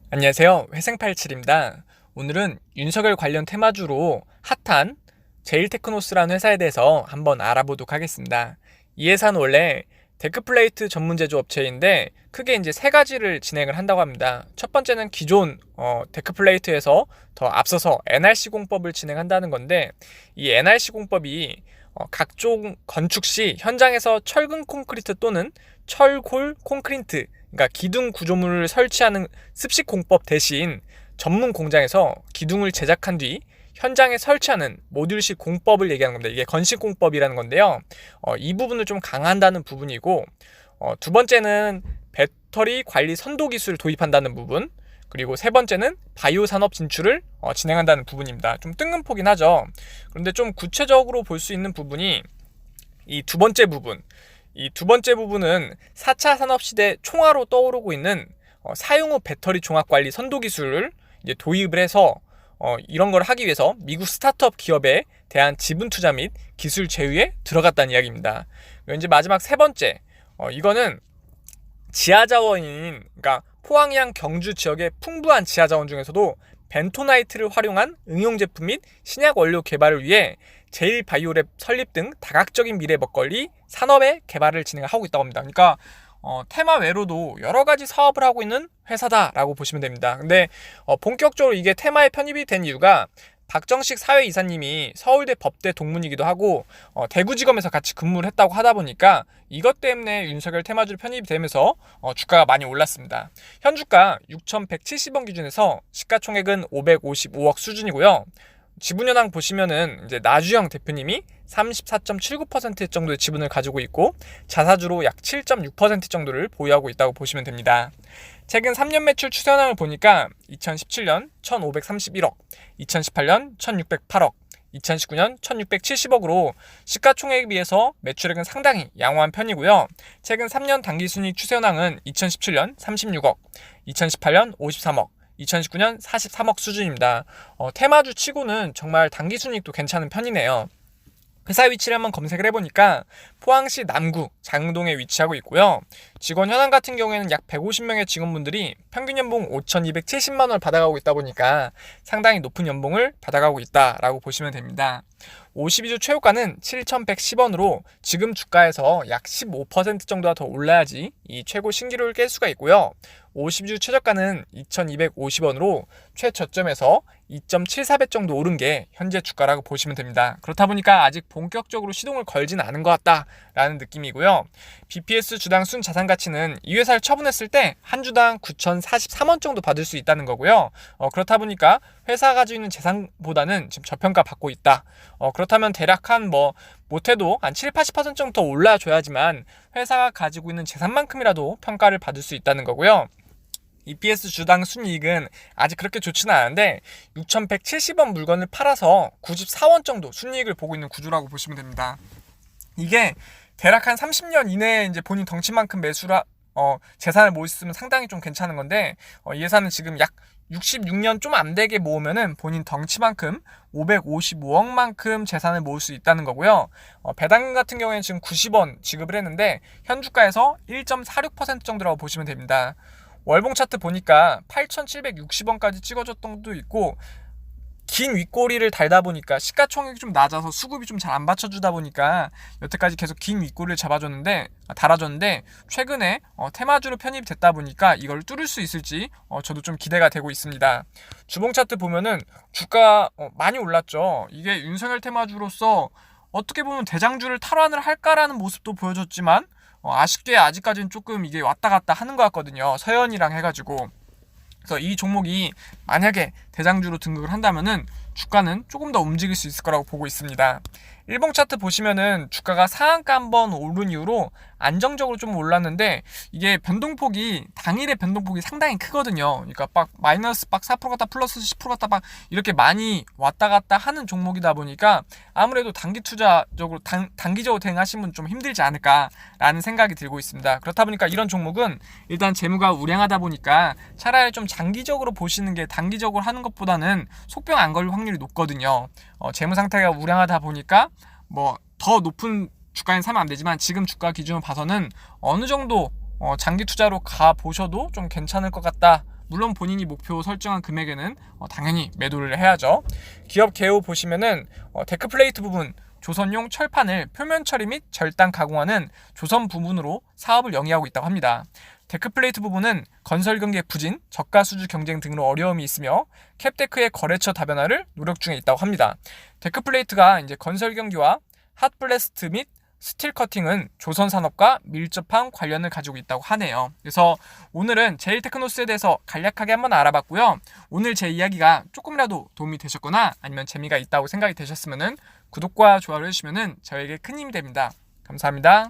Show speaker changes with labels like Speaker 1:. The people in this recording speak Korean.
Speaker 1: 안녕하세요. 회생팔칠입니다. 오늘은 윤석열 관련 테마주로 핫한 제일테크노스라는 회사에 대해서 한번 알아보도록 하겠습니다. 이 회사는 원래 데크플레이트 전문 제조 업체인데 크게 이제 세 가지를 진행을 한다고 합니다. 첫 번째는 기존 데크플레이트에서 더 앞서서 NRC 공법을 진행한다는 건데, 이 NRC 공법이 각종 건축 시 현장에서 철근 콘크리트 또는 철골 콘크리트, 그러니까 기둥 구조물을 설치하는 습식 공법 대신 전문 공장에서 기둥을 제작한 뒤 현장에 설치하는 모듈식 공법을 얘기하는 겁니다. 이게 건식 공법이라는 건데요. 이 부분을 좀 강화한다는 부분이고, 두 번째는 배터리 관리 선도 기술을 도입한다는 부분, 그리고 세 번째는 바이오 산업 진출을 진행한다는 부분입니다. 좀 뜬금포긴 하죠. 그런데 좀 구체적으로 볼 수 있는 부분이 이 두 번째 부분. 이 두 번째 부분은 4차 산업시대 총화로 떠오르고 있는 사용 후 배터리 종합관리 선도 기술을 이제 도입을 해서 이런 걸 하기 위해서 미국 스타트업 기업에 대한 지분 투자 및 기술 제휴에 들어갔다는 이야기입니다. 이제 마지막 세 번째, 이거는 지하자원인, 그러니까 포항이랑 경주 지역의 풍부한 지하자원 중에서도 벤토나이트를 활용한 응용 제품 및 신약 원료 개발을 위해 제일바이오랩 설립 등 다각적인 미래 먹거리 산업의 개발을 진행하고 있다고 합니다. 그러니까 테마 외로도 여러 가지 사업을 하고 있는 회사다라고 보시면 됩니다. 근데 본격적으로 이게 테마에 편입이 된 이유가 박정식 사회이사님이 서울대 법대 동문이기도 하고 대구지검에서 같이 근무를 했다고 하다 보니까 이것 때문에 윤석열 테마주로 편입이 되면서 주가가 많이 올랐습니다. 현주가 6,170원 기준에서 시가총액은 555억 수준이고요. 지분현황 보시면은 이제 나주영 대표님이 34.79% 정도의 지분을 가지고 있고 자사주로 약 7.6% 정도를 보유하고 있다고 보시면 됩니다. 최근 3년 매출 추세현황을 보니까 2017년 1,531억, 2018년 1,608억, 2019년 1,670억으로 시가총액에 비해서 매출액은 상당히 양호한 편이고요. 최근 3년 당기순이익 추세현황은 2017년 36억, 2018년 53억, 2019년 43억 수준입니다. 테마주 치고는 정말 당기순이익도 괜찮은 편이네요. 회사 위치를 한번 검색을 해보니까 포항시 남구 장동에 위치하고 있고요. 직원 현황 같은 경우에는 약 150명의 직원분들이 평균 연봉 5,270만 원을 받아가고 있다 보니까 상당히 높은 연봉을 받아가고 있다라고 보시면 됩니다. 52주 최고가는 7,110원으로 지금 주가에서 약 15% 정도가 더 올라야지 이 최고 신기록을 깰 수가 있고요. 50주 최저가는 2,250원으로 최저점에서 2.74배 정도 오른 게 현재 주가라고 보시면 됩니다. 그렇다 보니까 아직 본격적으로 시동을 걸진 않은 것 같다라는 느낌이고요. BPS 주당 순 자산 가치는 이 회사를 처분했을 때 한 주당 9,043원 정도 받을 수 있다는 거고요. 그렇다 보니까 회사가 가지고 있는 재산보다는 지금 저평가 받고 있다. 그렇다면 대략 한 못해도 한 7, 80% 정도 더 올라줘야지만 회사가 가지고 있는 재산만큼이라도 평가를 받을 수 있다는 거고요. EPS 주당 순이익은 아직 그렇게 좋지는 않은데 6,170원 물건을 팔아서 94원 정도 순이익을 보고 있는 구조라고 보시면 됩니다. 이게 대략 한 30년 이내에 이제 본인 덩치만큼 매수라 재산을 모으셨으면 상당히 좀 괜찮은 건데 이 회사는 지금 약 66년 좀 안 되게 모으면은 본인 덩치만큼 555억만큼 재산을 모을 수 있다는 거고요. 배당금 같은 경우에는 지금 90원 지급을 했는데 현주가에서 1.46% 정도라고 보시면 됩니다. 월봉 차트 보니까 8,760원까지 찍어줬던 것도 있고, 긴 윗꼬리를 달다 보니까 시가총액이 좀 낮아서 수급이 좀 잘 안 받쳐주다 보니까 여태까지 계속 긴 윗꼬리를 달아줬는데 최근에 테마주로 편입이 됐다 보니까 이걸 뚫을 수 있을지 저도 좀 기대가 되고 있습니다. 주봉 차트 보면은 주가 많이 올랐죠. 이게 윤석열 테마주로서 어떻게 보면 대장주를 탈환을 할까라는 모습도 보여줬지만 아쉽게 아직까지는 조금 이게 왔다 갔다 하는 것 같거든요. 서현이랑 해가지고. 그래서 이 종목이 만약에 대장주로 등극을 한다면은 주가는 조금 더 움직일 수 있을 거라고 보고 있습니다. 일봉 차트 보시면은 주가가 상한가 한번 오른 이후로 안정적으로 좀 올랐는데 이게 당일의 변동폭이 상당히 크거든요. 그러니까 마이너스 4% 갔다 플러스 10% 갔다 이렇게 많이 왔다 갔다 하는 종목이다 보니까 아무래도 단기적으로 대응하시는 분 좀 힘들지 않을까라는 생각이 들고 있습니다. 그렇다 보니까 이런 종목은 일단 재무가 우량하다 보니까 차라리 좀 장기적으로 보시는 게 단기적으로 하는 것보다는 속병 안 걸릴 확률이 높거든요. 재무 상태가 우량하다 보니까 더 높은 주가엔 사면 안 되지만 지금 주가 기준으로 봐서는 어느 정도 장기 투자로 가 보셔도 좀 괜찮을 것 같다 물론 본인이 목표 설정한 금액에는 당연히 매도를 해야죠. 기업 개요 보시면은 데크플레이트 부분 조선용 철판을 표면 처리 및 절단 가공하는 조선 부문으로 사업을 영위하고 있다고 합니다. 데크플레이트 부분은 건설 경기의 부진, 저가 수주 경쟁 등으로 어려움이 있으며 캡테크의 거래처 다변화를 노력 중에 있다고 합니다. 데크플레이트가 이제 건설 경기와 핫블래스트 및 스틸 커팅은 조선 산업과 밀접한 관련을 가지고 있다고 하네요. 그래서 오늘은 제일테크노스에 대해서 간략하게 한번 알아봤고요. 오늘 제 이야기가 조금이라도 도움이 되셨거나 아니면 재미가 있다고 생각이 되셨으면 구독과 좋아요를 해주시면 저에게 큰 힘이 됩니다. 감사합니다.